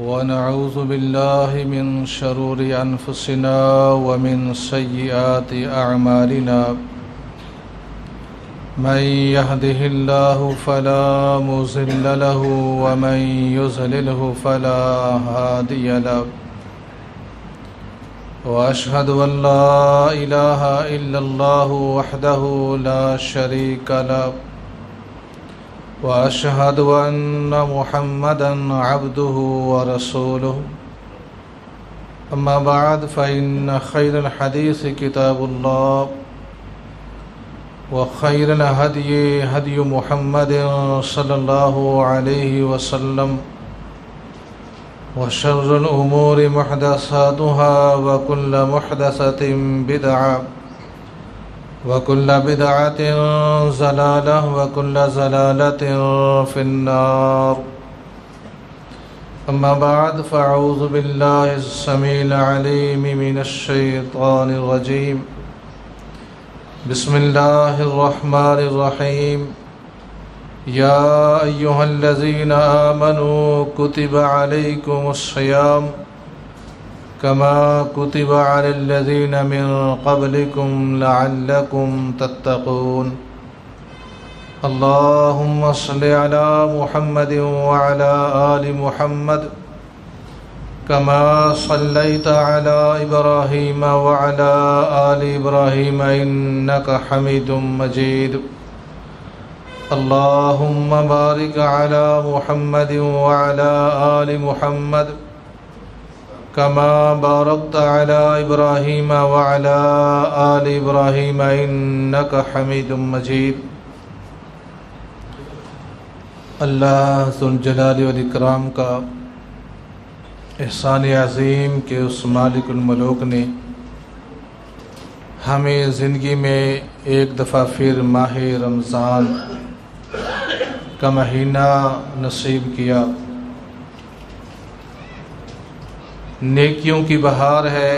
ونعوذ بالله من شرور أنفسنا ومن سيئات أعمالنا من يهده الله فلا مضل له ومن يضلله فلا هادي له وأشهد أن لا إله إلا الله وحده لا شريك له وأشهد أن محمدًا عبده ورسوله أما بعد فإن خير الحديث كتاب الله وخير الهدي هدي محمد صلى الله عليه وسلم وشر الأمور محدثاتها وكل محدثة بدعة وكل بدعة ضلالة وكل ضلالة في النار أما بعد فأعوذ بالله السميع العليم من الشيطان الرجيم بسم الله الرحمن الرحيم يا أيها الذين آمنوا كتب عليكم الصيام كما كتب على الذين من قبلكم لعلكم تتقون اللهم صل على محمد وعلى آل محمد كما صليت على إبراهيم وعلى آل إبراهيم إنك حميد مجيد اللهم بارك على محمد وعلى آل محمد كما باركت على إبراهيم وعلى آل إبراهيم إنك حميد مجيد اللہ ذو الجلال والاکرام کا احسان عظیم کہ اس مالک الملوک نے ہمیں زندگی میں ایک دفعہ پھر ماہ رمضان کا مہینہ نصیب کیا۔ نیکیوں کی بہار ہے،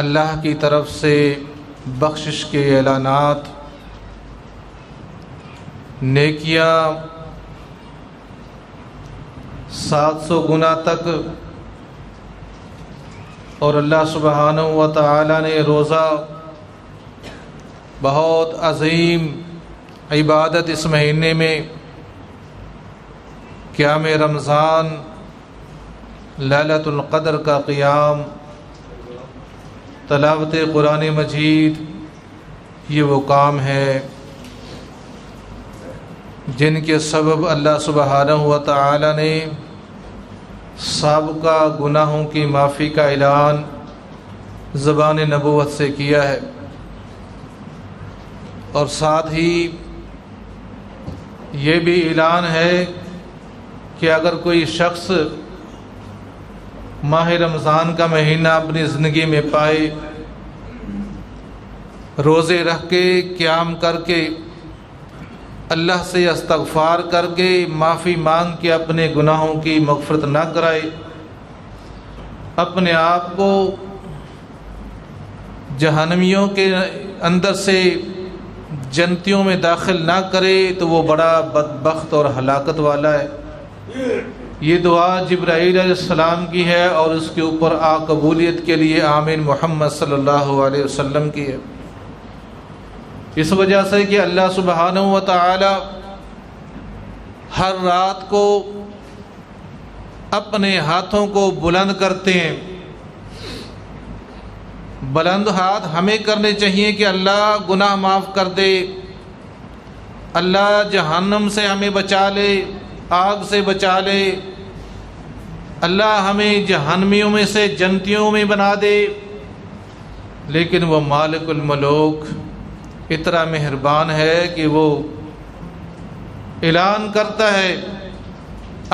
اللہ کی طرف سے بخشش کے اعلانات، نیکیاں 700 گنا تک، اور اللہ سبحانہ و تعالی نے روزہ بہت عظیم عبادت اس مہینے میں قیام رمضان، لیلۃ القدر کا قیام، تلاوت قرآن مجید، یہ وہ کام ہے جن کے سبب اللہ سبحانہ و تعالی نے سابقہ گناہوں کی معافی کا اعلان زبان نبوت سے کیا ہے، اور ساتھ ہی یہ بھی اعلان ہے کہ اگر کوئی شخص ماہ رمضان کا مہینہ اپنی زندگی میں پائے، روزے رکھ کے، قیام کر کے، اللہ سے استغفار کر کے، معافی مانگ کے اپنے گناہوں کی مغفرت نہ کرائے، اپنے آپ کو جہنمیوں کے اندر سے جنتیوں میں داخل نہ کرے، تو وہ بڑا بدبخت اور ہلاکت والا ہے۔ یہ دعا جبرائیل علیہ السلام کی ہے، اور اس کے اوپر قبولیت کے لیے آمین محمد صلی اللہ علیہ وسلم کی ہے۔ اس وجہ سے کہ اللہ سبحانہ و تعالی ہر رات کو اپنے ہاتھوں کو بلند کرتے ہیں۔ بلند ہاتھ ہمیں کرنے چاہیے کہ اللہ گناہ معاف کر دے، اللہ جہنم سے ہمیں بچا لے، آگ سے بچا لے، اللہ ہمیں جہنمیوں میں سے جنتیوں میں بنا دے۔ لیکن وہ مالک الملوک اتنا مہربان ہے کہ وہ اعلان کرتا ہے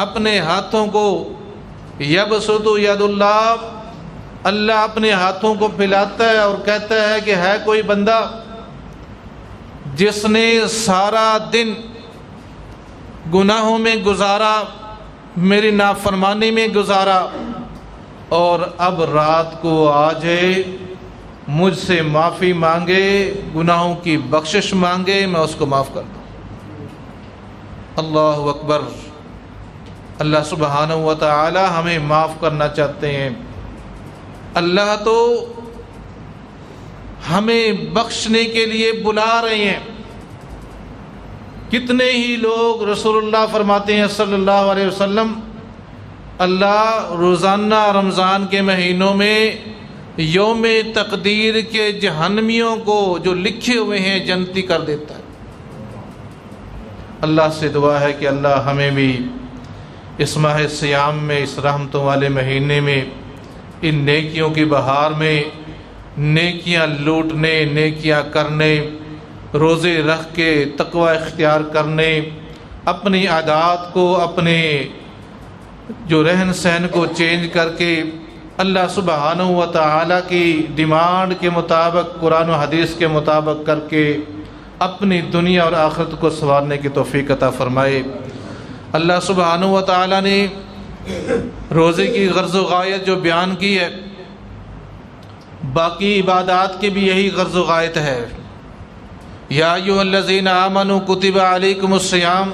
اپنے ہاتھوں کو، یبسط ید اللہ، اللہ اپنے ہاتھوں کو پھیلاتا ہے اور کہتا ہے کہ ہے کوئی بندہ جس نے سارا دن گناہوں میں گزارا، میری نافرمانی میں گزارا، اور اب رات کو آ جائے، مجھ سے معافی مانگے، گناہوں کی بخشش مانگے، میں اس کو معاف کر دوں۔ اللہ اکبر۔ اللہ سبحانہ و تعالی ہمیں معاف کرنا چاہتے ہیں۔ اللہ تو ہمیں بخشنے کے لیے بلا رہے ہیں۔ کتنے ہی لوگ رسول اللہ فرماتے ہیں صلی اللہ علیہ وسلم، اللہ روزانہ رمضان کے مہینوں میں یوم تقدیر کے جہنمیوں کو جو لکھے ہوئے ہیں جنتی کر دیتا ہے۔ اللہ سے دعا ہے کہ اللہ ہمیں بھی اس ماہ سیام میں، اس رحمتوں والے مہینے میں، ان نیکیوں کی بہار میں نیکیاں لوٹنے، نیکیاں کرنے، روزے رکھ کے تقوی اختیار کرنے، اپنی عادات کو، اپنے جو رہن سہن کو چینج کر کے اللہ سبحانہ و تعالیٰ کی ڈیمانڈ کے مطابق، قرآن و حدیث کے مطابق کر کے اپنی دنیا اور آخرت کو سنوارنے کی توفیق عطا فرمائے۔ اللہ سبحانہ و تعالیٰ نے روزے کی غرض و غایت جو بیان کی ہے، باقی عبادات کی بھی یہی غرض و غایت ہے۔ یا ایھا الذین آمنوا کتب علیکم الصیام،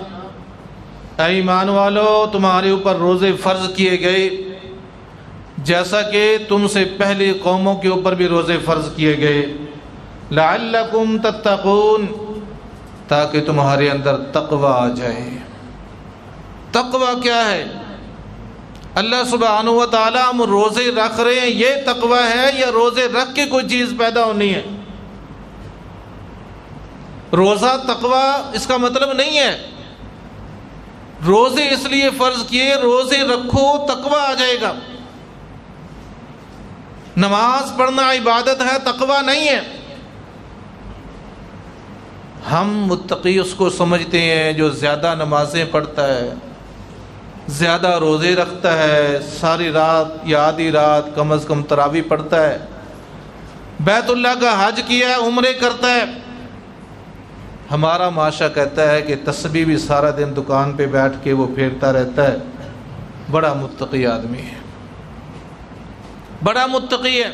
اے ایمان والو تمہارے اوپر روزے فرض کیے گئے جیسا کہ تم سے پہلی قوموں کے اوپر بھی روزے فرض کیے گئے، لعلکم تتقون، تاکہ تمہارے اندر تقوی آ جائے۔ تقوی کیا ہے؟ اللہ سبحانہ و تعالیٰ ہم روزے رکھ رہے ہیں، یہ تقوی ہے یا روزے رکھ کے کوئی چیز پیدا ہونی ہے؟ روزہ تقوی اس کا مطلب نہیں ہے۔ روزے اس لیے فرض کیے، روزے رکھو تقوی آ جائے گا۔ نماز پڑھنا عبادت ہے، تقوی نہیں ہے۔ ہم متقی اس کو سمجھتے ہیں جو زیادہ نمازیں پڑھتا ہے، زیادہ روزے رکھتا ہے، ساری رات یا آدھی رات کم از کم تراویح پڑھتا ہے، بیت اللہ کا حج کیا ہے، عمرے کرتا ہے۔ ہمارا معاشرہ کہتا ہے کہ تسبیح بھی سارا دن دکان پہ بیٹھ کے وہ پھیرتا رہتا ہے، بڑا متقی آدمی ہے، بڑا متقی ہے،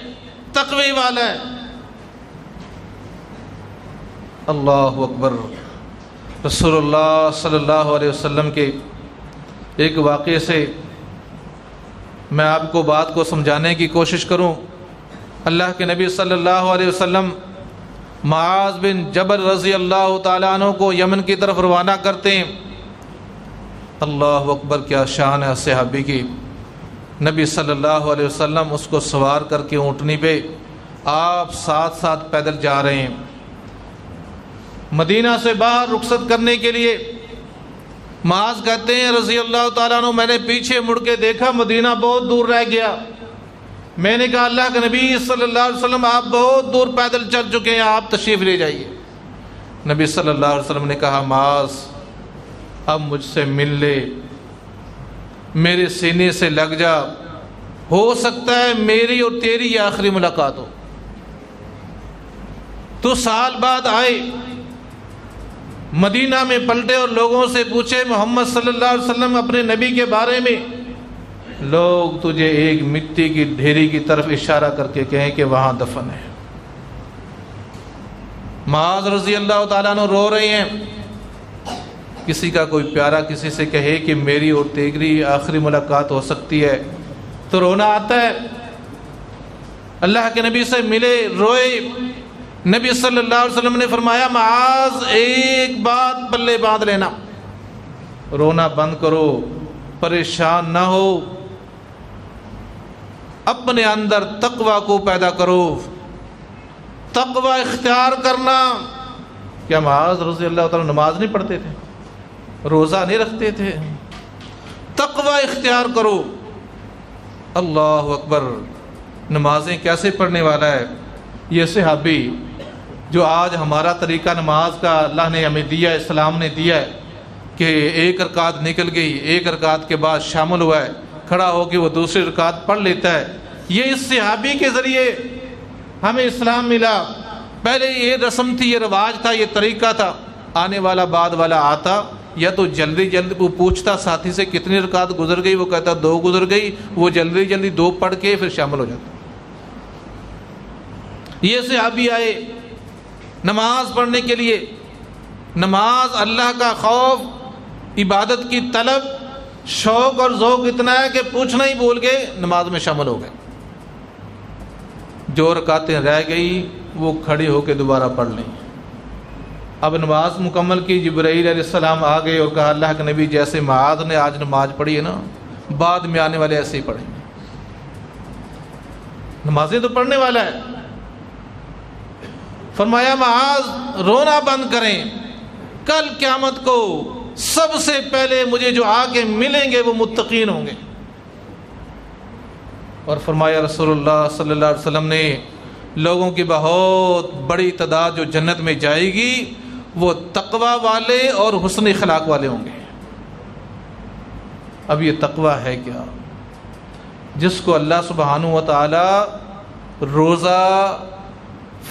تقوی والا ہے۔ اللہ اکبر۔ رسول اللہ صلی اللہ علیہ وسلم کے ایک واقعے سے میں آپ کو بات کو سمجھانے کی کوشش کروں۔ اللہ کے نبی صلی اللہ علیہ وسلم معاذ بن جبل رضی اللہ تعالیٰ عنہ کو یمن کی طرف روانہ کرتے ہیں۔ اللہ اکبر، کیا شان ہے صحابی کی۔ نبی صلی اللہ علیہ وسلم اس کو سوار کر کے اونٹنی پہ آپ ساتھ ساتھ پیدل جا رہے ہیں۔ مدینہ سے باہر رخصت کرنے کے لیے معاذ کہتے ہیں رضی اللہ تعالیٰ عنہ، میں نے پیچھے مڑ کے دیکھا مدینہ بہت دور رہ گیا۔ میں نے کہا اللہ کے نبی صلی اللہ علیہ وسلم آپ بہت دور پیدل چل چکے ہیں، آپ تشریف لے جائیے۔ نبی صلی اللہ علیہ وسلم نے کہا معاذ اب مجھ سے مل لے، میرے سینے سے لگ جا، ہو سکتا ہے میری اور تیری یہ آخری ملاقات ہو۔ تو سال بعد آئے، مدینہ میں پلٹے اور لوگوں سے پوچھے محمد صلی اللہ علیہ وسلم اپنے نبی کے بارے میں، لوگ تجھے ایک مٹی کی ڈھیری کی طرف اشارہ کر کے کہیں کہ وہاں دفن ہے۔ معاذ رضی اللہ تعالیٰ عنہ رو رہے ہیں۔ کسی کا کوئی پیارا کسی سے کہے کہ میری اور تیری آخری ملاقات ہو سکتی ہے تو رونا آتا ہے۔ اللہ کے نبی سے ملے، روئے۔ نبی صلی اللہ علیہ وسلم نے فرمایا معاذ ایک بات پلے باندھ لینا، رونا بند کرو، پریشان نہ ہو، اپنے اندر تقوی کو پیدا کرو، تقوی اختیار کرنا۔ کیا معاذ رضی اللہ تعالیٰ نماز نہیں پڑھتے تھے، روزہ نہیں رکھتے تھے؟ تقوی اختیار کرو۔ اللہ اکبر، نمازیں کیسے پڑھنے والا ہے یہ صحابی جو آج ہمارا طریقہ نماز کا اللہ نے ہمیں دیا ہے، اسلام نے دیا ہے کہ ایک رکعت نکل گئی، ایک رکعت کے بعد شامل ہوا ہے، کھڑا ہو کے وہ دوسری رکعت پڑھ لیتا ہے۔ یہ اس صحابی کے ذریعے ہمیں اسلام ملا۔ پہلے یہ رسم تھی، یہ رواج تھا، یہ طریقہ تھا۔ آنے والا بعد والا آتا یا تو جلدی جلدی وہ پوچھتا ساتھی سے کتنی رکعت گزر گئی، وہ کہتا 2 گزر گئی، وہ جلدی جلدی 2 پڑھ کے پھر شامل ہو جاتا۔ یہ صحابی آئے نماز پڑھنے کے لیے۔ نماز اللہ کا خوف، عبادت کی طلب، شوق اور ذوق اتنا ہے کہ پوچھنا ہی بھول گئے، نماز میں شامل ہو گئے۔ جو رکعتیں رہ گئی وہ کھڑی ہو کے دوبارہ پڑھ لیں۔ اب نماز مکمل کی، جبرائیل علیہ السلام آ گئے اور کہا اللہ کے نبی جیسے معاذ نے آج نماز پڑھی ہے نا، بعد میں آنے والے ایسے ہی پڑھیں گے۔ نمازیں تو پڑھنے والا ہے۔ فرمایا معاذ رونا بند کریں، کل قیامت کو سب سے پہلے مجھے جو آ کے ملیں گے وہ متقین ہوں گے۔ اور فرمایا رسول اللہ صلی اللہ علیہ وسلم نے لوگوں کی بہت بڑی تعداد جو جنت میں جائے گی وہ تقوی والے اور حسن اخلاق والے ہوں گے۔ اب یہ تقوی ہے کیا؟ جس کو اللہ سبحانہ و تعالی روزہ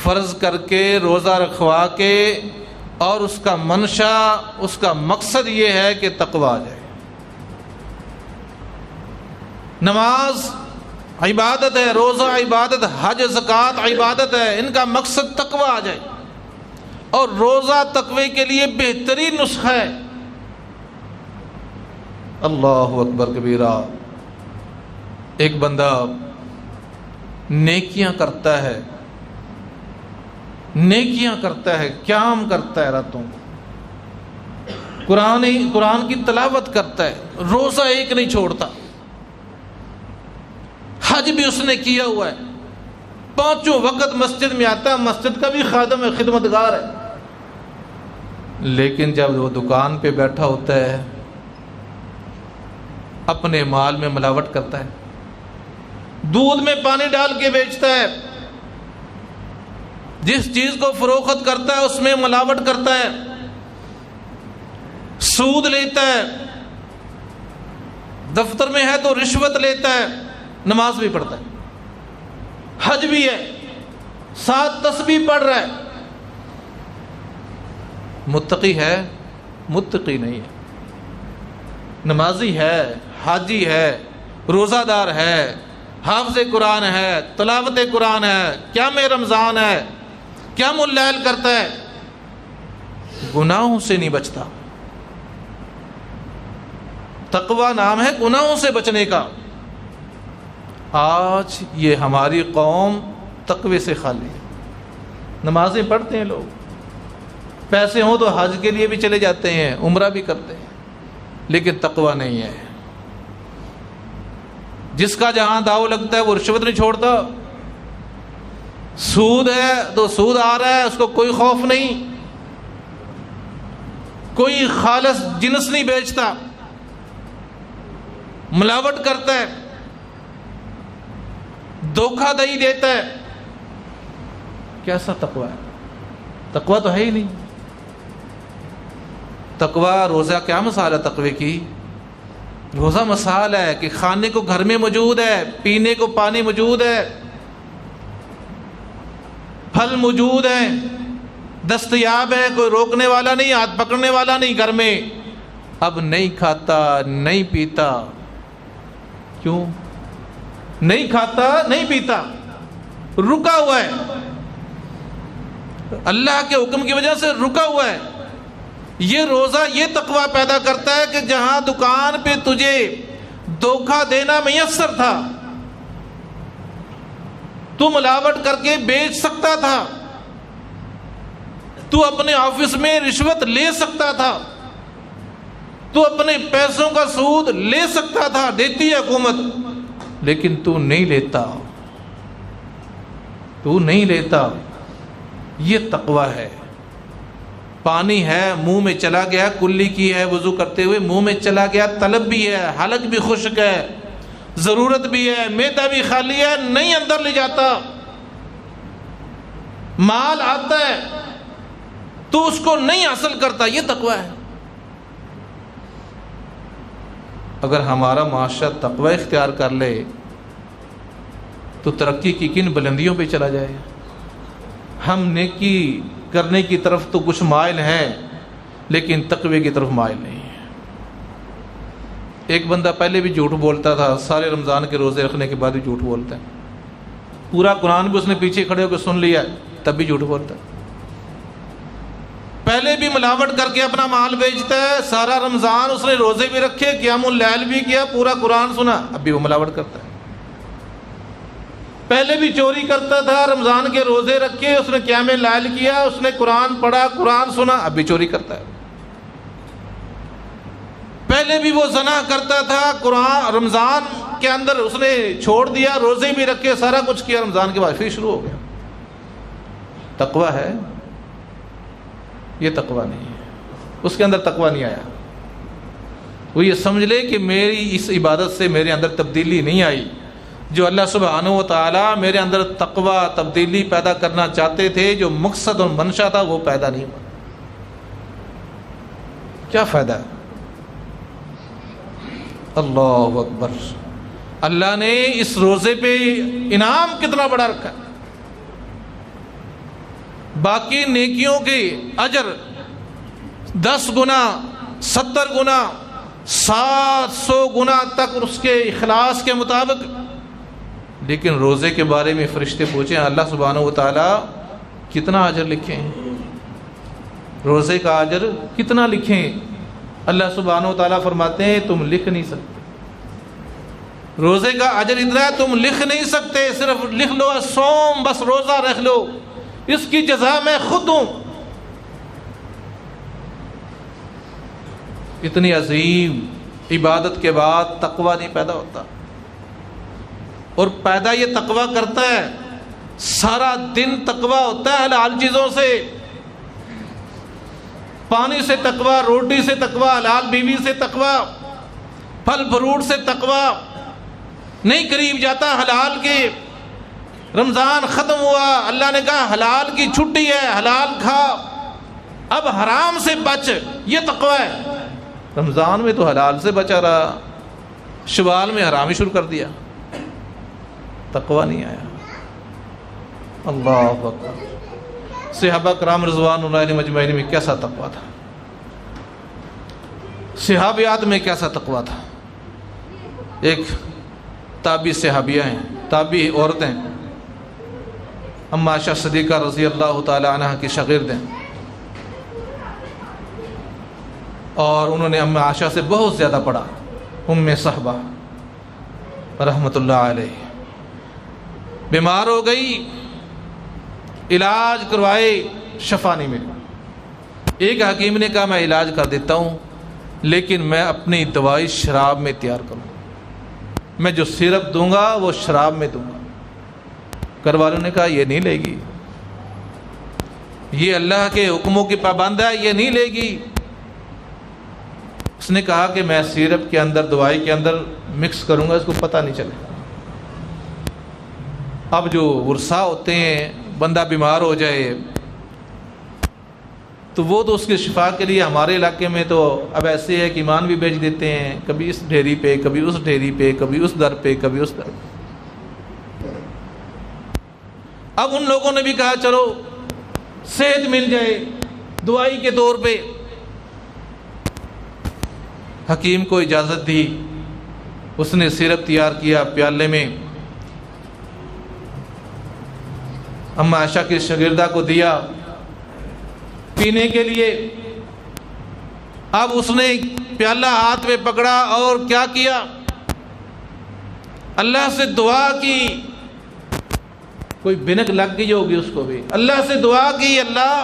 فرض کر کے، روزہ رکھوا کے، اور اس کا منشا، اس کا مقصد یہ ہے کہ تقوی آ جائے۔ نماز عبادت ہے، روزہ عبادت، حج زکوٰۃ عبادت ہے، ان کا مقصد تقوی آ جائے۔ اور روزہ تقوی کے لیے بہترین نسخہ ہے۔ اللہ اکبر کبیرہ۔ ایک بندہ نیکیاں کرتا ہے، نیکیاں کرتا ہے، قیام کرتا ہے راتوں کو، قرآن کی تلاوت کرتا ہے، روزہ ایک نہیں چھوڑتا، حج بھی اس نے کیا ہوا ہے، 5 وقت مسجد میں آتا ہے، مسجد کا بھی خادم ہے، خدمتگار ہے، لیکن جب وہ دکان پہ بیٹھا ہوتا ہے اپنے مال میں ملاوٹ کرتا ہے، دودھ میں پانی ڈال کے بیچتا ہے، جس چیز کو فروخت کرتا ہے اس میں ملاوٹ کرتا ہے، سود لیتا ہے، دفتر میں ہے تو رشوت لیتا ہے، نماز بھی پڑھتا ہے، حج بھی ہے، ساتھ تسبیح پڑھ رہا ہے، متقی ہے؟ متقی نہیں ہے۔ نمازی ہے، حاجی ہے، روزہ دار ہے، حافظ قرآن ہے، تلاوت قرآن ہے، قیام رمضان ہے، قیام اللیل کرتا ہے، گناہوں سے نہیں بچتا۔ تقوی نام ہے گناہوں سے بچنے کا۔ آج یہ ہماری قوم تقوی سے خالی ہے۔ نمازیں پڑھتے ہیں لوگ، پیسے ہوں تو حج کے لیے بھی چلے جاتے ہیں، عمرہ بھی کرتے ہیں، لیکن تقوی نہیں ہے۔ جس کا جہاں داؤ لگتا ہے وہ رشوت نہیں چھوڑتا، سود ہے تو سود آ رہا ہے، اس کو کوئی خوف نہیں، کوئی خالص جنس نہیں بیچتا، ملاوٹ کرتا ہے، دھوکہ دہی دیتا ہے۔ کیسا تقوی ہے؟ تقوی تو ہے ہی نہیں۔ تقوی روزہ کیا مثال ہے تقوی کی؟ روزہ مثال ہے کہ کھانے کو گھر میں موجود ہے، پینے کو پانی موجود ہے، پھل موجود ہے، دستیاب ہے، کوئی روکنے والا نہیں، ہاتھ پکڑنے والا نہیں گھر میں، اب نہیں کھاتا نہیں پیتا۔ کیوں نہیں کھاتا نہیں پیتا؟ رکا ہوا ہے، اللہ کے حکم کی وجہ سے رکا ہوا ہے۔ یہ روزہ یہ تقوی پیدا کرتا ہے کہ جہاں دکان پہ تجھے دھوکہ دینا میسر تھا، تو ملاوٹ کر کے بیچ سکتا تھا، تو اپنے آفس میں رشوت لے سکتا تھا، تو اپنے پیسوں کا سود لے سکتا تھا، دیتی ہے حکومت، لیکن تو نہیں لیتا، تو نہیں لیتا۔ یہ تقوی ہے۔ پانی ہے منہ میں چلا گیا، کلی کی ہے وضو کرتے ہوئے منہ میں چلا گیا، طلب بھی ہے، حلق بھی خشک ہے، ضرورت بھی ہے، معدہ بھی خالی ہے، نہیں اندر لے جاتا، مال آتا ہے تو اس کو نہیں حاصل کرتا، یہ تقوی ہے۔ اگر ہمارا معاشرہ تقوی اختیار کر لے تو ترقی کی کن بلندیوں پہ چلا جائے۔ ہم نیکی کرنے کی طرف تو کچھ مائل ہیں لیکن تقوی کی طرف مائل نہیں ہے۔ ایک بندہ پہلے بھی جھوٹ بولتا تھا، سارے رمضان کے روزے رکھنے کے بعد بھی جھوٹ بولتا ہے، پورا قرآن بھی اس نے پیچھے کھڑے ہو کے سن لیا تب بھی جھوٹ بولتا ہے۔ پہلے بھی ملاوٹ کر کے اپنا مال بیچتا ہے، سارا رمضان اس نے روزے بھی رکھے، قیام اللیل بھی کیا، پورا قرآن سنا، اب بھی وہ ملاوٹ کرتا ہے۔ پہلے بھی چوری کرتا تھا، رمضان کے روزے رکھے، اس نے قیام اللیل کیا، اس نے قرآن پڑھا، قرآن سنا، اب بھی چوری کرتا ہے۔ پہلے بھی وہ زنا کرتا تھا، قرآن رمضان کے اندر اس نے چھوڑ دیا، روزے بھی رکھے، سارا کچھ کیا، رمضان کے بعد پھر شروع ہو گیا۔ تقوی ہے؟ یہ تقوی نہیں ہے، اس کے اندر تقوی نہیں آیا۔ وہ یہ سمجھ لے کہ میری اس عبادت سے میرے اندر تبدیلی نہیں آئی، جو اللہ سبحانہ و تعالیٰ میرے اندر تقوی تبدیلی پیدا کرنا چاہتے تھے، جو مقصد اور منشا تھا وہ پیدا نہیں ہوا۔ کیا فائدہ ہے؟ اللہ اکبر! اللہ نے اس روزے پہ انعام کتنا بڑا رکھا ہے، باقی نیکیوں کے اجر 10 گنا 70 گنا 700 گنا تک اس کے اخلاص کے مطابق، لیکن روزے کے بارے میں فرشتے پوچھیں اللہ سبحانہ و تعالیٰ کتنا اجر لکھیں، روزے کا اجر کتنا لکھیں؟ اللہ سبحانہ و تعالیٰ فرماتے ہیں تم لکھ نہیں سکتے، روزے کا اجر اتنا ہے تم لکھ نہیں سکتے، صرف لکھ لو صوم، بس روزہ رکھ لو، اس کی جزا میں خود ہوں۔ اتنی عظیم عبادت کے بعد تقوی نہیں پیدا ہوتا، اور پیدا یہ تقوی کرتا ہے، سارا دن تقوی ہوتا ہے حلال چیزوں سے، پانی سے تقوی، روٹی سے تقوی، حلال بیوی سے تقوی، پھل فروٹ سے تقوی، نہیں قریب جاتا حلال کے۔ رمضان ختم ہوا، اللہ نے کہا حلال کی چھٹی ہے، حلال کھا، اب حرام سے بچ، یہ تقوی ہے۔ رمضان میں تو حلال سے بچا رہا، شوال میں حرام ہی شروع کر دیا، تقوی نہیں آیا۔ اللہ اکبر! صحابہ کرام رضوان اللہ علیہم اجمعین میں کیسا تقوی تھا، صحابیات میں کیسا تقوی تھا۔ ایک تابعی صحابیہ ہیں، تابعی عورتیں، اما عائشہ صدیقہ رضی اللہ تعالی عنہ کی شاگرد ہیں، اور انہوں نے اما عائشہ سے بہت زیادہ پڑھا، ام صحبہ رحمۃ اللہ علیہ بیمار ہو گئی، علاج کروائے، شفا نہیں ملی۔ ایک حکیم نے کہا میں علاج کر دیتا ہوں، لیکن میں اپنی دوائی شراب میں تیار کروں، میں جو سیرپ دوں گا وہ شراب میں دوں گا۔ گھر والوں نے کہا یہ نہیں لے گی، یہ اللہ کے حکموں کی پابند ہے، یہ نہیں لے گی۔ اس نے کہا کہ میں سیرپ کے اندر، دوائی کے اندر مکس کروں گا، اس کو پتہ نہیں چلے گا۔ اب جو ورثہ ہوتے ہیں، بندہ بیمار ہو جائے تو وہ تو اس کے شفا کے لیے، ہمارے علاقے میں تو اب ایسے ہے کہ ایمان بھی بیچ دیتے ہیں، کبھی اس ڈھیری پہ، کبھی اس ڈھیری پہ، کبھی اس در پہ، کبھی اس در پہ۔ اب ان لوگوں نے بھی کہا چلو صحت مل جائے دوائی کے طور پہ۔ حکیم کو اجازت دی، اس نے سیرپ تیار کیا، پیالے میں اما عائشہ کی شاگردہ کو دیا پینے کے لیے۔ اب اس نے پیالہ ہاتھ میں پکڑا اور کیا کیا؟ اللہ سے دعا کی، کوئی بنک لگ گئی ہوگی اس کو بھی، اللہ سے دعا کی اللہ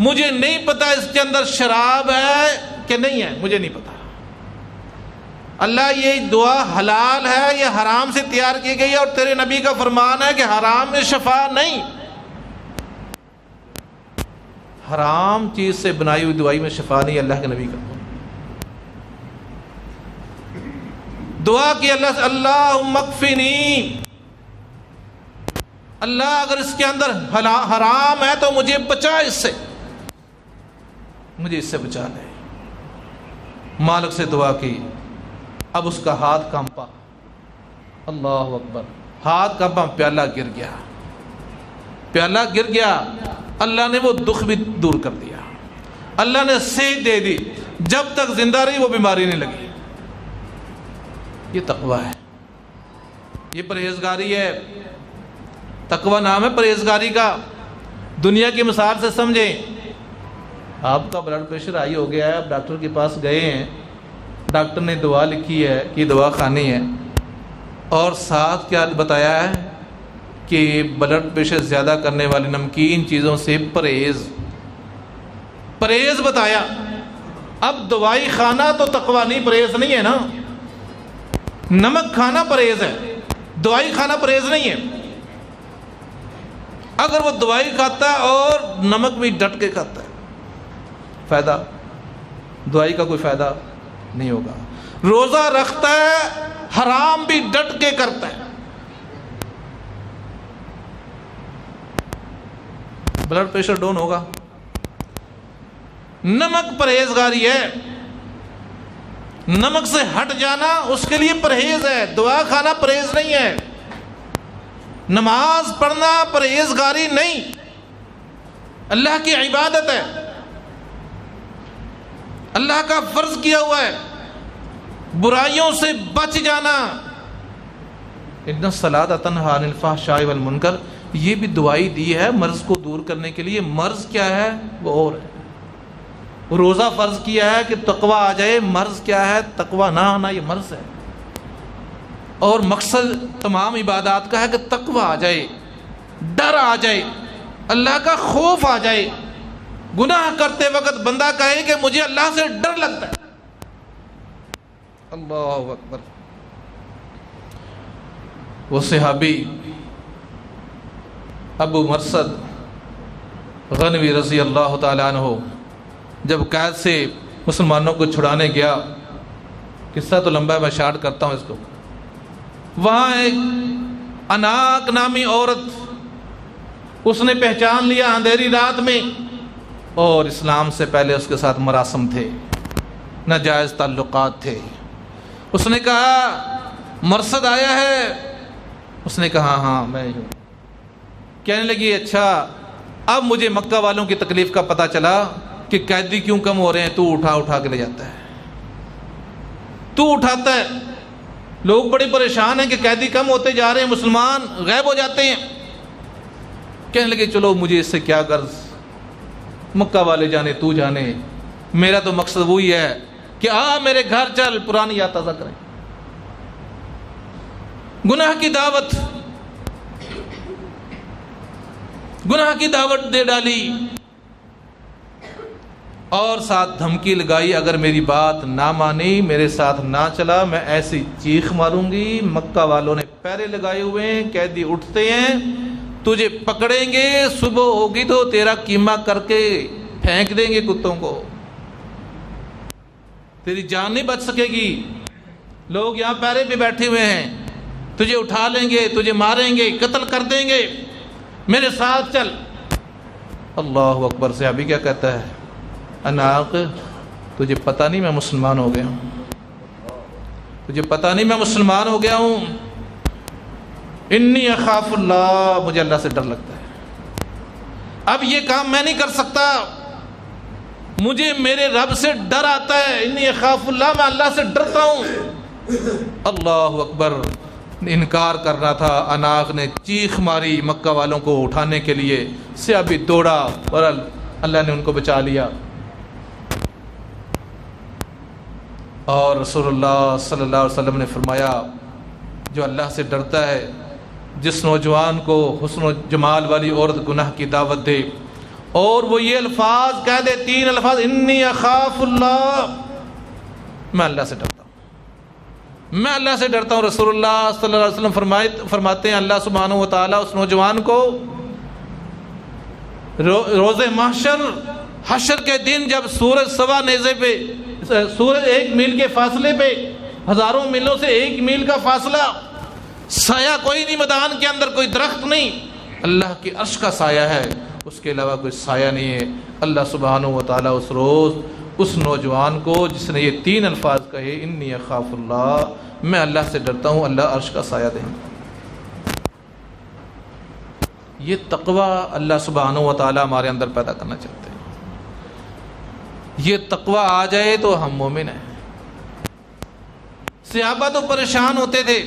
مجھے نہیں پتا اس کے اندر شراب ہے کہ نہیں ہے، مجھے نہیں پتا، اللہ یہ دعا حلال ہے یا حرام سے تیار کی گئی ہے، اور تیرے نبی کا فرمان ہے کہ حرام میں شفا نہیں، حرام چیز سے بنائی ہوئی دوائی میں شفا نہیں، اللہ کے نبی کا دعا کی اللہ سے، اللہم اکفنی، اللہ اگر اس کے اندر حرام ہے تو مجھے بچا، اس سے مجھے اس سے بچا لے۔ مالک سے دعا کی، اب اس کا ہاتھ کانپا، اللہ اکبر، ہاتھ کانپا، پیالہ گر گیا، پیالہ گر گیا، اللہ نے وہ دکھ بھی دور کر دیا، اللہ نے صحت دے دی، جب تک زندہ رہی وہ بیماری نہیں لگی۔ یہ تقوی ہے، یہ پرہیزگاری ہے، تقوی نام ہے پرہیزگاری کا۔ دنیا کی مثال سے سمجھیں، آپ کا بلڈ پریشر ہائی ہو گیا ہے، آپ ڈاکٹر کے پاس گئے ہیں، ڈاکٹر نے دوا لکھی ہے کہ دوا کھانی ہے، اور ساتھ کیا بتایا ہے کہ بلڈ پریشر زیادہ کرنے والی نمکین چیزوں سے پرہیز بتایا۔ اب دوائی کھانا تو تقویٰ نہیں، پرہیز نہیں ہے نا۔ نمک کھانا پرہیز ہے، دوائی کھانا پرہیز نہیں ہے۔ اگر وہ دوائی کھاتا ہے اور نمک بھی ڈٹ کے کھاتا ہے، فائدہ دوائی کا کوئی فائدہ نہیں ہوگا۔ روزہ رکھتا ہے، حرام بھی ڈٹ کے کرتا ہے، بلڈ پریشر ڈاؤن ہوگا۔ نمک پرہیزگاری ہے، نمک سے ہٹ جانا اس کے لیے پرہیز ہے، دوا کھانا پرہیز نہیں ہے، نماز پڑھنا پرہیزگاری نہیں، اللہ کی عبادت ہے، اللہ کا فرض کیا ہوا ہے، برائیوں سے بچ جانا۔ ان الصلاۃ تنہی عن الفحشاء والمنکر، یہ بھی دوائی دی ہے مرض کو دور کرنے کے لیے۔ مرض کیا ہے وہ اور ہے۔ روزہ فرض کیا ہے کہ تقویٰ آ جائے، مرض کیا ہے تقویٰ نہ آنا، یہ مرض ہے۔ اور مقصد تمام عبادات کا ہے کہ تقویٰ آ جائے، ڈر آ جائے، اللہ کا خوف آ جائے۔ گناہ کرتے وقت بندہ کہے کہ مجھے اللہ سے ڈر لگتا ہے۔ اللہ اکبر۔ وہ صحابی ابو مرثد غنوی رضی اللہ تعالیٰ عنہ جب قید سے مسلمانوں کو چھڑانے گیا، قصہ تو لمبا ہے، میں شارٹ کرتا ہوں اس کو۔ وہاں ایک اناق نامی عورت اس نے پہچان لیا اندھیری رات میں، اور اسلام سے پہلے اس کے ساتھ مراسم تھے، ناجائز تعلقات تھے۔ اس نے کہا مرثد آیا ہے؟ اس نے کہا ہاں میں ہوں۔ کہنے لگی اچھا اب مجھے مکہ والوں کی تکلیف کا پتہ چلا کہ قیدی کیوں کم ہو رہے ہیں، تو اٹھا کے لے جاتا ہے، تو اٹھاتا ہے۔ لوگ بڑے پریشان ہیں کہ قیدی کم ہوتے جا رہے ہیں، مسلمان غائب ہو جاتے ہیں۔ کہنے لگے چلو مجھے اس سے کیا غرض، مکہ والے جانے تو جانے، میرا تو مقصد وہی ہے کہ میرے گھر چل، پرانی یاد تازہ کریں۔ گناہ کی دعوت دے ڈالی، اور ساتھ دھمکی لگائی اگر میری بات نہ مانی، میرے ساتھ نہ چلا، میں ایسی چیخ ماروں گی۔ مکہ والوں نے پہرے لگائے ہوئے ہیں، قیدی اٹھتے ہیں، تجھے پکڑیں گے، صبح ہوگی تو تیرا قیمہ کر کے پھینک دیں گے کتوں کو، تیری جان نہیں بچ سکے گی۔ لوگ یہاں پہرے پہ بیٹھے ہوئے ہیں، تجھے اٹھا لیں گے، تجھے ماریں گے، قتل کر دیں گے، میرے ساتھ چل۔ اللہ اکبر۔ صحابی کیا کہتا ہے؟ اناق تجھے پتہ نہیں میں مسلمان ہو گیا ہوں، تجھے پتہ نہیں میں مسلمان ہو گیا ہوں، انی اخاف اللہ، مجھے اللہ سے ڈر لگتا ہے، اب یہ کام میں نہیں کر سکتا، مجھے میرے رب سے ڈر آتا ہے، انی اخاف اللہ، میں اللہ سے ڈرتا ہوں۔ اللہ اکبر۔ انکار کر رہا تھا، اناق نے چیخ ماری مکہ والوں کو اٹھانے کے لیے، صحابی دوڑا اور اللہ نے ان کو بچا لیا۔ اور رسول اللہ صلی اللہ علیہ وسلم نے فرمایا جو اللہ سے ڈرتا ہے، جس نوجوان کو حسن و جمال والی عورت گناہ کی دعوت دے اور وہ یہ الفاظ کہہ دے، 3 الفاظ، انی اخاف اللہ، میں اللہ سے ڈرتا ہوں، میں اللہ سے ڈرتا ہوں۔ رسول اللہ صلی اللہ علیہ وسلم فرماتے ہیں اللہ سبحانہ و تعالیٰ اس نوجوان کو روز محشر، حشر کے دن جب سورج سوا نیزے پہ، سورج 1 میل کے فاصلے پہ، ہزاروں میلوں سے 1 میل کا فاصلہ، سایہ کوئی نہیں، میدان کے اندر کوئی درخت نہیں، اللہ کی عرش کا سایہ ہے، اس کے علاوہ کوئی سایہ نہیں ہے۔ اللہ سبحانہ و تعالیٰ اس روز اس نوجوان کو جس نے یہ 3 الفاظ کہے، انی اخاف اللہ، میں اللہ سے ڈرتا ہوں، اللہ عرش کا سایہ دیں گے۔ یہ تقوی اللہ سبحانہ و تعالیٰ ہمارے اندر پیدا کرنا چاہتے ہیں۔ یہ تقوی آ جائے تو ہم مومن ہیں۔ صحابہ تو پریشان ہوتے تھے۔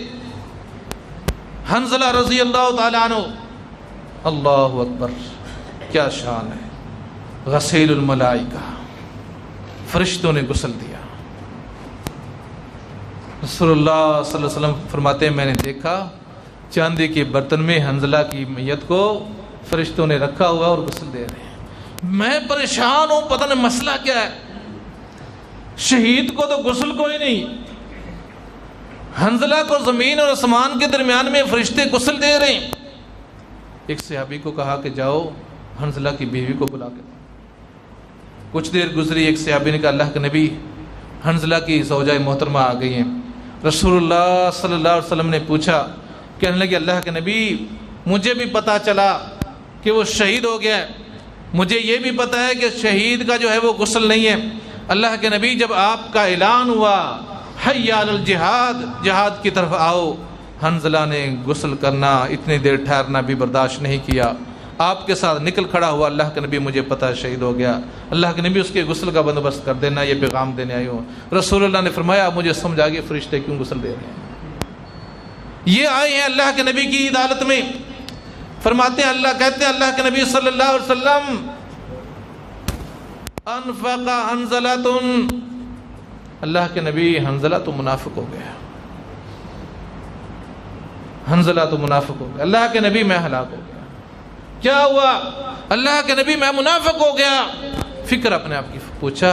حنظلہ رضی اللہ تعالیٰ عنہ، اللہ اکبر، کیا شان ہے، غسیل الملائکہ، فرشتوں نے غسل دیا۔ رسول اللہ صلی اللہ علیہ وسلم فرماتے ہیں میں نے دیکھا چاندی کے برتن میں حنظلہ کی میت کو فرشتوں نے رکھا ہوا اور غسل دے رہے ہیں۔ میں پریشان ہوں، پتہ نہیں مسئلہ کیا ہے، شہید کو تو غسل کوئی نہیں، حنظلہ کو زمین اور آسمان کے درمیان میں فرشتے غسل دے رہے ہیں۔ ایک صحابی کو کہا کہ جاؤ حنظلہ کی بیوی کو بلا کے دو۔ کچھ دیر گزری، ایک صحابی نے کہا اللہ کے نبی حنظلہ کی زوجہ محترمہ آ گئی ہیں۔ رسول اللہ صلی اللہ علیہ وسلم نے پوچھا، کہنے لگے اللہ کے نبی مجھے بھی پتہ چلا کہ وہ شہید ہو گیا ہے، مجھے یہ بھی پتہ ہے کہ شہید کا جو ہے وہ غسل نہیں ہے۔ اللہ کے نبی جب آپ کا اعلان ہوا حی علی الجہاد، جہاد کی طرف آؤ، حنظلہ نے غسل کرنا اتنی دیر ٹھہرنا بھی برداشت نہیں کیا، آپ کے ساتھ نکل کھڑا ہوا، اللہ کے نبی مجھے پتہ ہے شہید ہو گیا، اللہ کے نبی اس کے غسل کا بندوبست کر دینا، یہ پیغام دینے آئی ہوں۔ رسول اللہ نے فرمایا مجھے سمجھ آ گئی فرشتے کیوں غسل دے رہے ہیں۔ یہ آئے ہیں اللہ کے نبی کی عدالت میں، فرماتے ہیں اللہ کہتے ہیں اللہ کے نبی صلی اللہ علیہ وسلم انفق حنظلۃ، اللہ کے نبی حنظلہ تو منافق ہو گیا، حنظلہ تو منافق ہو گیا، اللہ کے نبی میں ہلاک ہو گیا۔ کیا ہوا؟ اللہ کے نبی میں منافق ہو گیا۔ فکر اپنے آپ کی پوچھا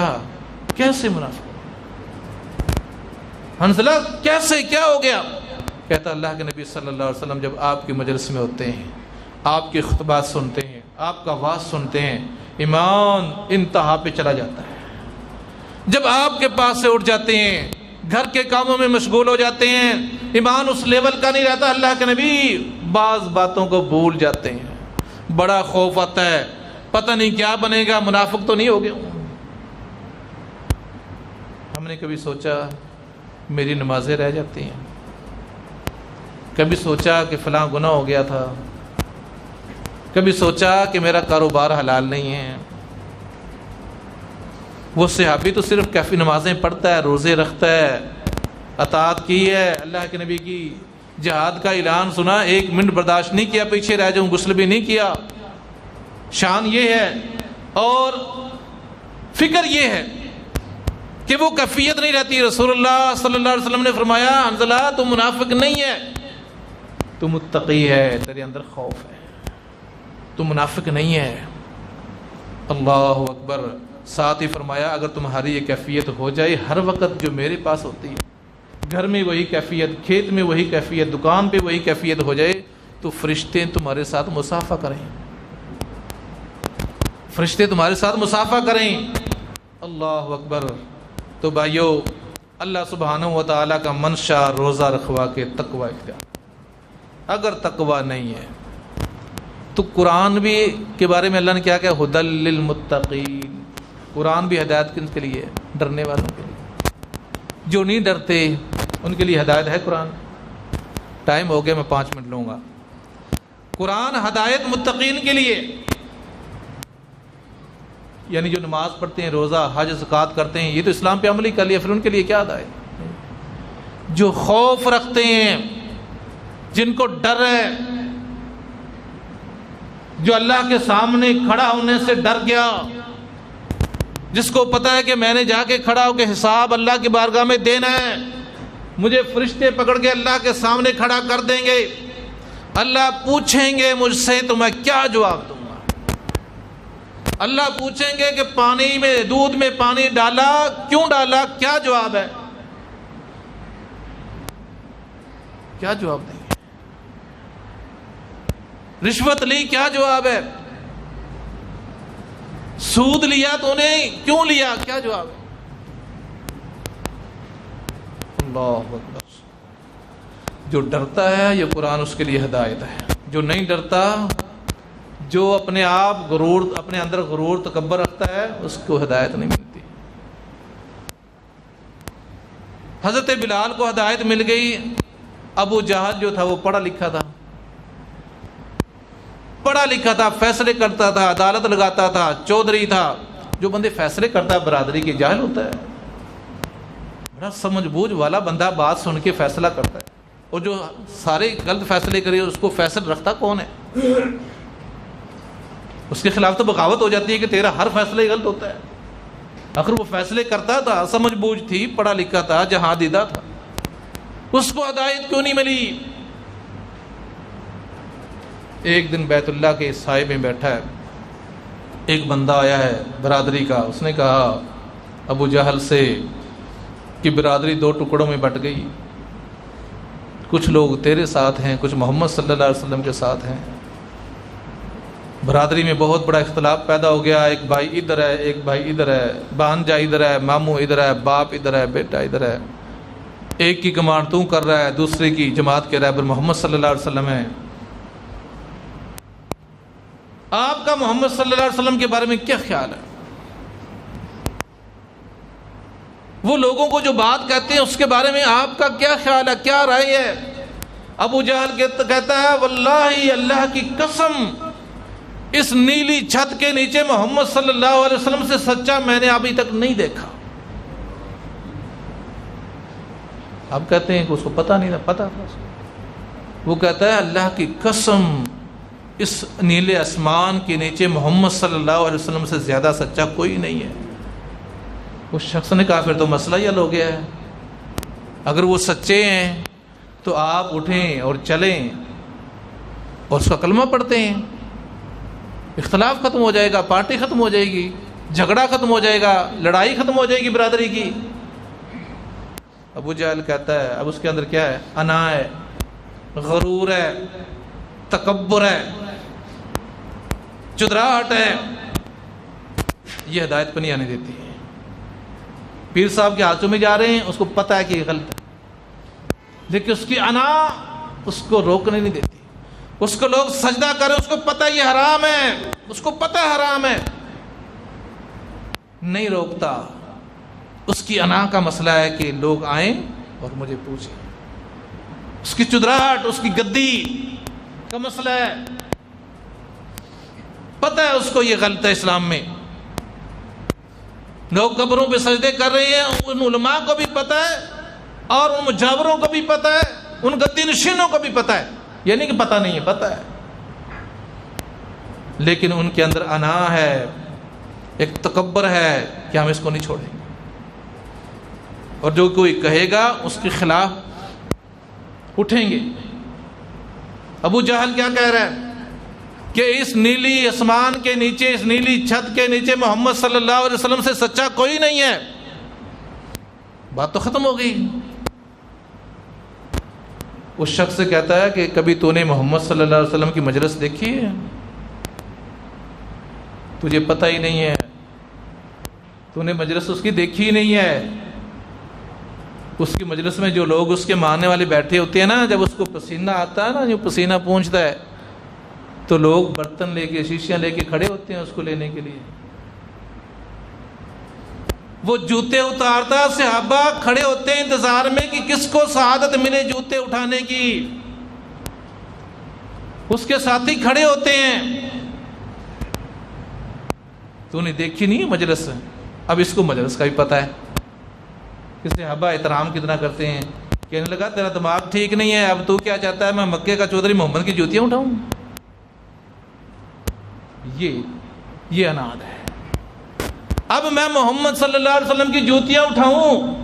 کیسے منافق ہو؟ حنظلہ کیسے کیا ہو گیا؟ کہتا اللہ کے نبی صلی اللہ علیہ وسلم جب آپ کی مجلس میں ہوتے ہیں، آپ کے خطبات سنتے ہیں، آپ کا واعظ سنتے ہیں، ایمان انتہا پہ چلا جاتا ہے۔ جب آپ کے پاس سے اٹھ جاتے ہیں، گھر کے کاموں میں مشغول ہو جاتے ہیں، ایمان اس لیول کا نہیں رہتا، اللہ کے نبی بعض باتوں کو بھول جاتے ہیں، بڑا خوف آتا ہے، پتہ نہیں کیا بنے گا، منافق تو نہیں ہو گیا۔ ہم نے کبھی سوچا میری نمازیں رہ جاتی ہیں، کبھی سوچا کہ فلاں گناہ ہو گیا تھا، کبھی سوچا کہ میرا کاروبار حلال نہیں ہے۔ وہ صحابی تو صرف کافی نمازیں پڑھتا ہے، روزے رکھتا ہے، اطاعت کی ہے، اللہ کے نبی کی جہاد کا اعلان سنا، ایک منٹ برداشت نہیں کیا پیچھے رہ جاؤں، غسل بھی نہیں کیا۔ شان یہ ہے اور فکر یہ ہے کہ وہ کیفیت نہیں رہتی۔ رسول اللہ صلی اللہ علیہ وسلم نے فرمایا حنظلہ تو منافق نہیں ہے، تو متقی ہے، تیرے اندر خوف ہے، تو منافق نہیں ہے۔ اللہ اکبر۔ ساتھ ہی فرمایا اگر تمہاری یہ کیفیت ہو جائے ہر وقت جو میرے پاس ہوتی ہے، گھر میں وہی کیفیت، کھیت میں وہی کیفیت، دکان پہ وہی کیفیت ہو جائے، تو فرشتے تمہارے ساتھ مصافحہ کریں، فرشتے تمہارے ساتھ مصافحہ کریں۔ اللہ اکبر۔ تو بھائیو اللہ سبحانہ و تعالیٰ کا منشا روزہ رکھوا کے تقوی اختیار، اگر تقوی نہیں ہے تو قرآن بھی کے بارے میں اللہ نے کیا کہا، ھدی للمتقین، قرآن بھی ہدایت کن کے لیے، ڈرنے والوں کے لیے، جو نہیں ڈرتے ان کے لیے ہدایت ہے قرآن۔ ٹائم ہو گیا، میں 5 منٹ لوں گا۔ قرآن ہدایت متقین کے لیے، یعنی جو نماز پڑھتے ہیں، روزہ، حج، زکوٰۃ کرتے ہیں، یہ تو اسلام پہ عملی کر لیا، پھر ان کے لیے کیا ہدایت؟ جو خوف رکھتے ہیں، جن کو ڈر ہے، جو اللہ کے سامنے کھڑا ہونے سے ڈر گیا، جس کو پتہ ہے کہ میں نے جا کے کھڑا ہو کے حساب اللہ کی بارگاہ میں دینا ہے، مجھے فرشتے پکڑ کے اللہ کے سامنے کھڑا کر دیں گے، اللہ پوچھیں گے مجھ سے تو میں کیا جواب دوں گا؟ اللہ پوچھیں گے کہ پانی میں، دودھ میں پانی ڈالا، کیوں ڈالا؟ کیا جواب ہے؟ کیا جواب دیں گے؟ رشوت لی، کیا جواب ہے؟ سود لیا تو نے، کیوں لیا؟ کیا جواب ہے؟ اللہ اکبر۔ جو ڈرتا ہے یہ قرآن اس کے لیے ہدایت ہے، جو نہیں ڈرتا، جو اپنے آپ غرور، اپنے اندر غرور تکبر رکھتا ہے، اس کو ہدایت نہیں ملتی۔ حضرت بلال کو ہدایت مل گئی، ابو جہل جو تھا وہ پڑھا لکھا تھا، پڑھا لکھا تھا، فیصلے کرتا تھا، عدالت لگاتا تھا، چودھری تھا۔ جو بندے فیصلے کرتا ہے برادری کے، جاہل ہوتا ہے، بڑا سمجھ بوجھ والا بندہ بات سن کے فیصلہ کرتا ہے، اور جو سارے غلط فیصلے کرے اس کو فیصل رکھتا کون ہے؟ اس کے خلاف تو بغاوت ہو جاتی ہے کہ تیرا ہر فیصلہ ہی غلط ہوتا ہے. اگر وہ فیصلے کرتا تھا، سمجھ بوجھ تھی، پڑھا لکھا تھا، جہاں دیدہ تھا، اس کو ہدایت کیوں نہیں ملی؟ ایک دن بیت اللہ کے سائے میں بیٹھا ہے، ایک بندہ آیا ہے برادری کا. اس نے کہا ابو جہل سے کہ برادری دو ٹکڑوں میں بٹ گئی، کچھ لوگ تیرے ساتھ ہیں، کچھ محمد صلی اللہ علیہ وسلم کے ساتھ ہیں. برادری میں بہت بڑا اختلاف پیدا ہو گیا. ایک بھائی ادھر ہے، ایک بھائی ادھر ہے، بھانجا ادھر ہے، ماموں ادھر ہے، باپ ادھر ہے، بیٹا ادھر ہے. ایک کی کمانڈ تو کر رہا ہے، دوسرے کی جماعت کے رہبر محمد صلی اللہ علیہ وسلم ہے. آپ کا محمد صلی اللہ علیہ وسلم کے بارے میں کیا خیال ہے؟ وہ لوگوں کو جو بات کہتے ہیں اس کے بارے میں آپ کا کیا خیال ہے، کیا رائے ہے؟ ابو جہل کہتا ہے واللہ اللہ کی قسم، اس نیلی چھت کے نیچے محمد صلی اللہ علیہ وسلم سے سچا میں نے ابھی تک نہیں دیکھا. آپ کہتے ہیں کہ اس کو پتہ نہیں تھا، پتہ تھا اس کو. وہ کہتا ہے اللہ کی قسم، اس نیلے آسمان کے نیچے محمد صلی اللہ علیہ وسلم سے زیادہ سچا کوئی نہیں ہے. اس شخص نے کہا پھر تو مسئلہ یہ ہو گیا ہے، اگر وہ سچے ہیں تو آپ اٹھیں اور چلیں اور اس کا کلمہ پڑھتے ہیں، اختلاف ختم ہو جائے گا، پارٹی ختم ہو جائے گی، جھگڑا ختم ہو جائے گا، لڑائی ختم ہو جائے گی برادری کی. ابو جہل کہتا ہے اب اس کے اندر کیا ہے؟ انا ہے، غرور ہے، تکبر ہے، چدراہٹ ہے. یہ ہدایت پہ نہیں آنے دیتی ہے. پیر صاحب کے ہاتھوں میں جا رہے ہیں، اس کو پتہ ہے کہ یہ غلط ہے، لیکن اس کی انا اس کو روکنے نہیں دیتی. اس کو لوگ سجدہ کریں، اس کو پتہ یہ حرام ہے، اس کو پتہ حرام ہے، نہیں روکتا. اس کی انا کا مسئلہ ہے کہ لوگ آئیں اور مجھے پوچھیں. اس کی چدراہٹ، اس کی گدی کا مسئلہ ہے. پتہ ہے اس کو یہ غلط ہے. اسلام میں لوگ قبروں پہ سجدے کر رہے ہیں، ان علماء کو بھی پتہ ہے اور ان مجاوروں کو بھی پتہ ہے، ان گدی نشینوں کو بھی پتہ ہے. یعنی کہ پتہ نہیں ہے، پتہ ہے، لیکن ان کے اندر انا ہے، ایک تکبر ہے کہ ہم اس کو نہیں چھوڑیں گے. اور جو کوئی کہے گا اس کے خلاف اٹھیں گے. ابو جہل کیا کہہ رہا ہے کہ اس نیلی آسمان کے نیچے، اس نیلی چھت کے نیچے محمد صلی اللہ علیہ وسلم سے سچا کوئی نہیں ہے. بات تو ختم ہو گئی. اس شخص سے کہتا ہے کہ کبھی تو نے محمد صلی اللہ علیہ وسلم کی مجلس دیکھی ہے؟ تجھے پتہ ہی نہیں ہے، تو نے مجلس اس کی دیکھی ہی نہیں ہے. اس کی مجلس میں جو لوگ اس کے ماننے والے بیٹھے ہوتے ہیں نا، جب اس کو پسینہ آتا ہے نا، جو پسینہ پونچھتا ہے، تو لوگ برتن لے کے، شیشیاں لے کے کھڑے ہوتے ہیں اس کو لینے کے لیے. وہ جوتے اتارتا، صحابہ کھڑے ہوتے ہیں انتظار میں کہ کس کو سعادت ملے جوتے اٹھانے کی. اس کے ساتھی کھڑے ہوتے ہیں. تو نے دیکھی نہیں مجلس؟ اب اس کو مجلس کا بھی پتہ ہے کہ صحابہ احترام کتنا کرتے ہیں. کہنے لگا تیرا دماغ ٹھیک نہیں ہے، اب تو کیا چاہتا ہے میں مکے کا چودھری محمد کی جوتیاں اٹھاؤں؟ یہ اناد ہے. اب میں محمد صلی اللہ علیہ وسلم کی جوتیاں اٹھاؤں؟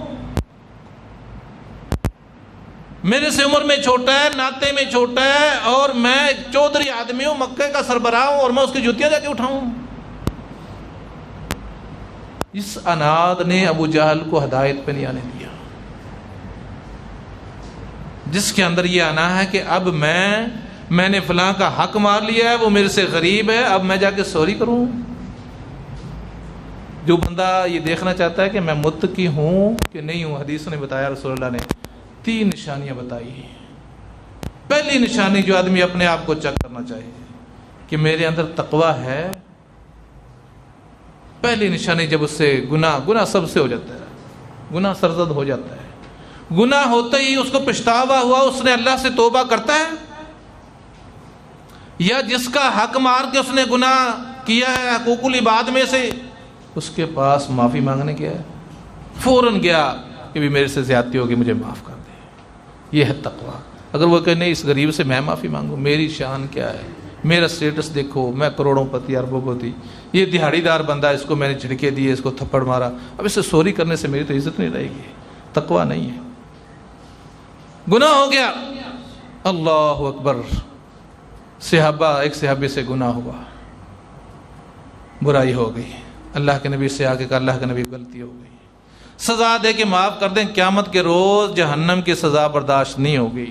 میرے سے عمر میں چھوٹا ہے، ناطے میں چھوٹا ہے، اور میں ایک چودھری آدمی ہوں، مکے کا سربراہ ہوں، اور میں اس کی جوتیاں جا کے اٹھاؤں؟ اس اناد نے ابو جہل کو ہدایت پہ نہیں آنے دیا. جس کے اندر یہ انا ہے کہ اب میں نے فلاں کا حق مار لیا ہے، وہ میرے سے غریب ہے، اب میں جا کے سوری کروں. جو بندہ یہ دیکھنا چاہتا ہے کہ میں متقی ہوں کہ نہیں ہوں، حدیث نے بتایا، رسول اللہ نے 3 نشانیاں بتائی. پہلی نشانی جو آدمی اپنے آپ کو چیک کرنا چاہیے کہ میرے اندر تقویٰ ہے. پہلی نشانی جب اس سے گناہ سب سے ہو جاتا ہے، گناہ سرزد ہو جاتا ہے. گناہ ہوتے ہی اس کو پچھتاوا ہوا، اس نے اللہ سے توبہ کرتا ہے، یا جس کا حق مار کے اس نے گناہ کیا ہے حقوق العباد میں سے، اس کے پاس معافی مانگنے گیا ہے، فوراً گیا کہ بھی میرے سے زیادتی ہوگی، مجھے معاف کر دے. یہ ہے تقویٰ. اگر وہ کہ نہیں اس غریب سے میں معافی مانگوں، میری شان کیا ہے، میرا سٹیٹس دیکھو، میں کروڑوں پتی اربوں پتی، یہ دہاڑی دار بندہ، اس کو میں نے جھڑکے دیے، اس کو تھپڑ مارا، اب اسے سوری کرنے سے میری تو عزت نہیں رہے گی، تقویٰ نہیں ہے، گناہ ہو گیا۔ اللہ اکبر، ایک صحابی سے گناہ ہوا، برائی ہو گئی، اللہ کے نبی سے آگے کہا اللہ کے نبی غلطی ہو گئی، سزا دے کے معاف کر دیں، قیامت کے روز جہنم کی سزا برداشت نہیں ہوگی۔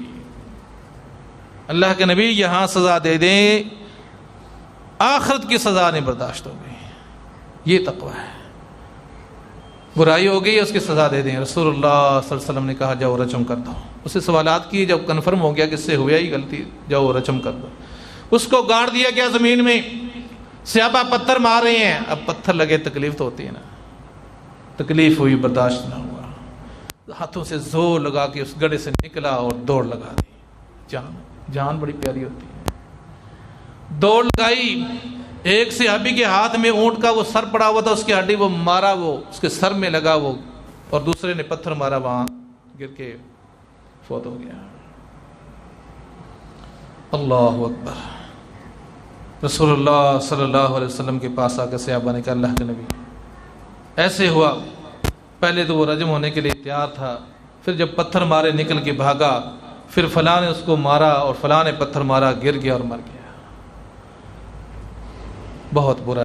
اللہ کے نبی یہاں سزا دے دیں، آخرت کی سزا نہیں برداشت ہوگی، یہ تقویٰ ہے۔ برائی ہو گئی، اس کی سزا دے دیں۔ رسول اللہ صلی اللہ علیہ وسلم نے کہا جاؤ رجم کر دو، اسے سوالات کیے، جب کنفرم ہو گیا کہ اس سے ہوا ہی غلطی، جاؤ رجم کر دو، اس کو گاڑ دیا گیا زمین میں، صحابہ پتھر مار رہے ہیں، اب پتھر لگے تکلیف تو ہوتی ہے نا، تکلیف ہوئی، برداشت نہ ہوا، ہاتھوں سے زور لگا کے اس گڑھے سے نکلا اور دوڑ لگا دی، جان بڑی پیاری ہوتی ہے، دوڑ لگائی، ایک صحابی کے ہاتھ میں اونٹ کا وہ سر پڑا ہوا تھا، اس کی ہڈی وہ مارا، وہ اس کے سر میں لگا وہ، اور دوسرے نے پتھر مارا، وہاں گر کے فوت ہو گیا۔ اللہ اکبر۔ رسول اللہ صلی اللہ علیہ وسلم کے پاس آ کے صحابہ نے کہا اللہ کے نبی ایسے ہوا، پہلے تو وہ رجم ہونے کے لیے تیار تھا، پھر جب پتھر مارے نکل کے بھاگا، پھر فلاں نے اس کو مارا اور فلاں نے پتھر مارا، گر گیا اور مر گیا، بہت برا